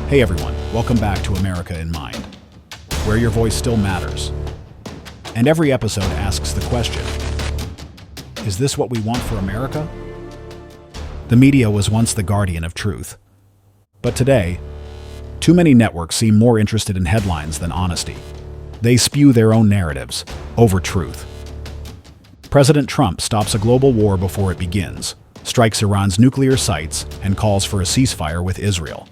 Hey everyone, welcome back to America in Mind, where your voice still matters. And every episode asks the question, is this what we want for America? The media was once the guardian of truth. But today, too many networks seem more interested in headlines than honesty. They spew their own narratives over truth. President Trump stops a global war before it begins, strikes Iran's nuclear sites, and calls for a ceasefire with Israel.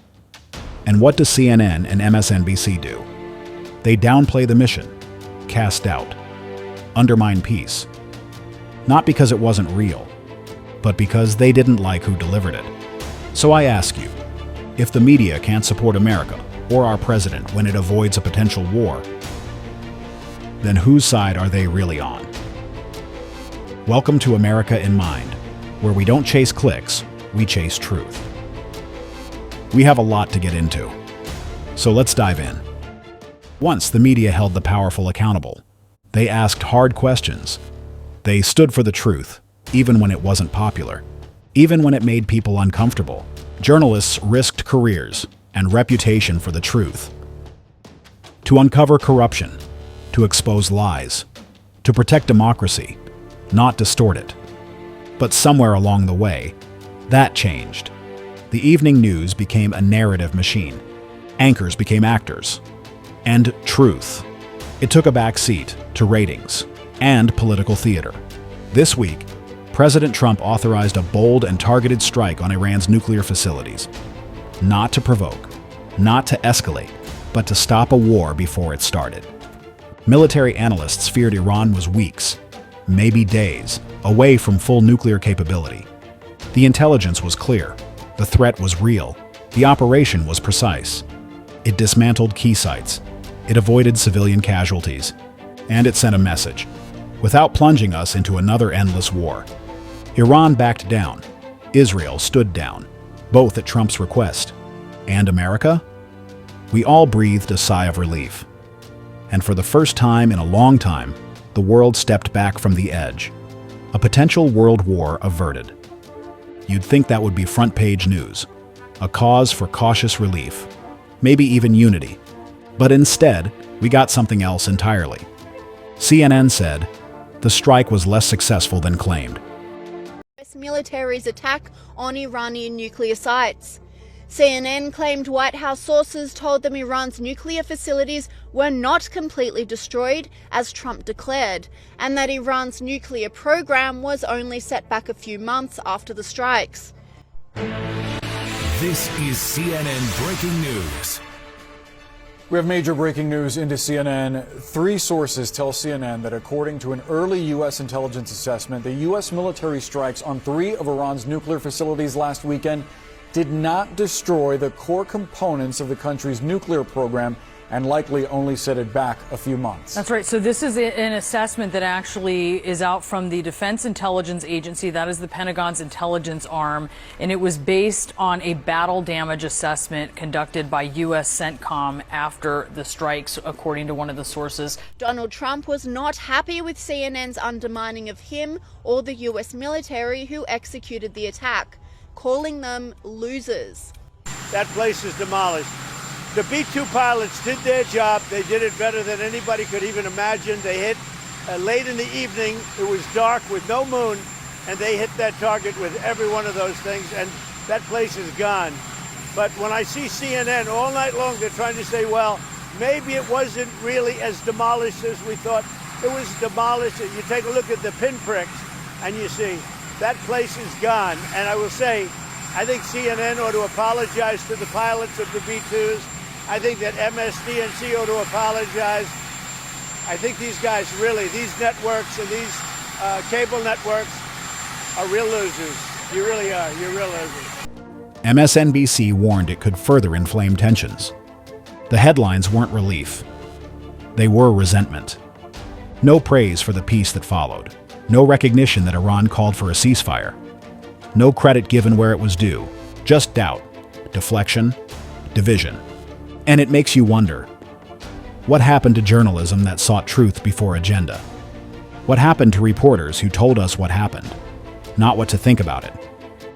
And what does CNN and MSNBC do? They downplay the mission, cast doubt, undermine peace. Not because it wasn't real, but because they didn't like who delivered it. So I ask you, if the media can't support America or our president when it avoids a potential war, then whose side are they really on? Welcome to America in Mind, where we don't chase clicks, we chase truth. We have a lot to get into, so let's dive in. Once the media held the powerful accountable. They asked hard questions. They stood for the truth, even when it wasn't popular, even when it made people uncomfortable. Journalists risked careers and reputation for the truth. To uncover corruption, to expose lies, to protect democracy, not distort it. But somewhere along the way, that changed. The evening news became a narrative machine. Anchors became actors. And truth. It took a back seat to ratings and political theater. This week, President Trump authorized a bold and targeted strike on Iran's nuclear facilities. Not to provoke, not to escalate, but to stop a war before it started. Military analysts feared Iran was weeks, maybe days, away from full nuclear capability. The intelligence was clear. The threat was real. The operation was precise. It dismantled key sites. It avoided civilian casualties. And it sent a message, without plunging us into another endless war. Iran backed down. Israel stood down, both at Trump's request. And America? We all breathed a sigh of relief. And for the first time in a long time, the world stepped back from the edge. A potential world war averted. You'd think that would be front-page news, a cause for cautious relief, maybe even unity. But instead, we got something else entirely. CNN said, the strike was less successful than claimed. US military's attack on Iranian nuclear sites. CNN claimed White House sources told them Iran's nuclear facilities were not completely destroyed, as Trump declared, and that Iran's nuclear program was only set back a few months after the strikes. This is CNN Breaking News. We have major breaking news into CNN. 3 sources tell CNN that according to an early U.S. intelligence assessment, the U.S. military strikes on 3 of Iran's nuclear facilities last weekend did not destroy the core components of the country's nuclear program and likely only set it back a few months. That's right. So this is an assessment that actually is out from the Defense Intelligence Agency. That is the Pentagon's intelligence arm. And it was based on a battle damage assessment conducted by U.S. CENTCOM after the strikes, according to one of the sources. Donald Trump was not happy with CNN's undermining of him or the U.S. military who executed the attack, calling them losers. That place is demolished. The B-2 pilots did their job. They did it better than anybody could even imagine. They hit late in the evening. It was dark with no moon, and they hit that target with every one of those things, and that place is gone. But when I see CNN all night long, they're trying to say, well, maybe it wasn't really as demolished as we thought. It was demolished. You take a look at the pinpricks, and you see that place is gone. And I will say, I think CNN ought to apologize to the pilots of the B-2s. I think that MSNBC ought to apologize. I think these guys really, these networks and these cable networks are real losers. You really are. You're real losers. MSNBC warned it could further inflame tensions. The headlines weren't relief. They were resentment. No praise for the peace that followed. No recognition that Iran called for a ceasefire. No credit given where it was due. Just doubt, deflection, division. And it makes you wonder, what happened to journalism that sought truth before agenda? What happened to reporters who told us what happened, not what to think about it?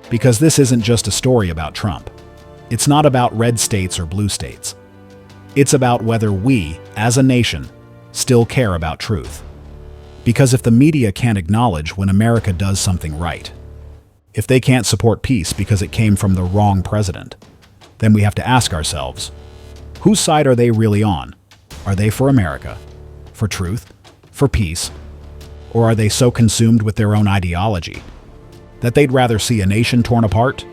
Because this isn't just a story about Trump. It's not about red states or blue states. It's about whether we, as a nation, still care about truth. Because if the media can't acknowledge when America does something right, if they can't support peace because it came from the wrong president, then we have to ask ourselves, whose side are they really on? Are they for America, for truth, for peace, or are they so consumed with their own ideology that they'd rather see a nation torn apart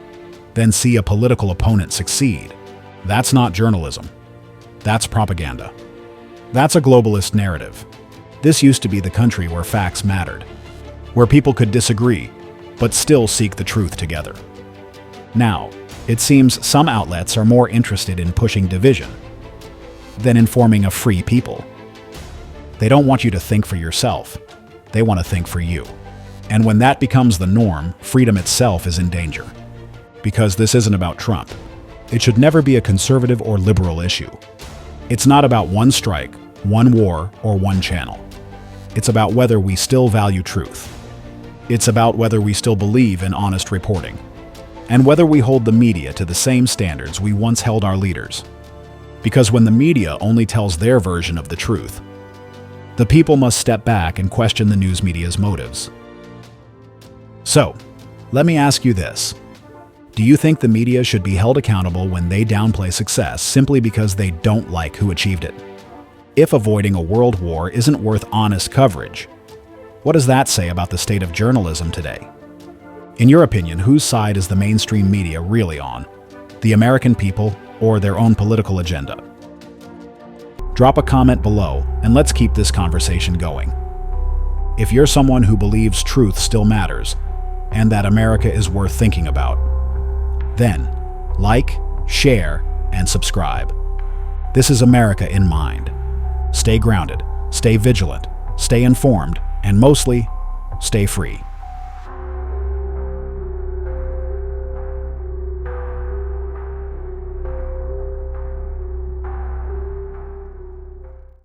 than see a political opponent succeed? That's not journalism. That's propaganda. That's a globalist narrative. This used to be the country where facts mattered, where people could disagree, but still seek the truth together. Now, it seems some outlets are more interested in pushing division than in forming a free people. They don't want you to think for yourself. They want to think for you. And when that becomes the norm, freedom itself is in danger. Because this isn't about Trump. It should never be a conservative or liberal issue. It's not about one strike, one war, or one channel. It's about whether we still value truth. It's about whether we still believe in honest reporting, and whether we hold the media to the same standards we once held our leaders. Because when the media only tells their version of the truth, the people must step back and question the news media's motives. So, let me ask you this. Do you think the media should be held accountable when they downplay success simply because they don't like who achieved it? If avoiding a world war isn't worth honest coverage, what does that say about the state of journalism today? In your opinion, whose side is the mainstream media really on? The American people or their own political agenda? Drop a comment below and let's keep this conversation going. If you're someone who believes truth still matters and that America is worth thinking about, then like, share, and subscribe. This is America in Mind. Stay grounded, stay vigilant, stay informed, and mostly, stay free.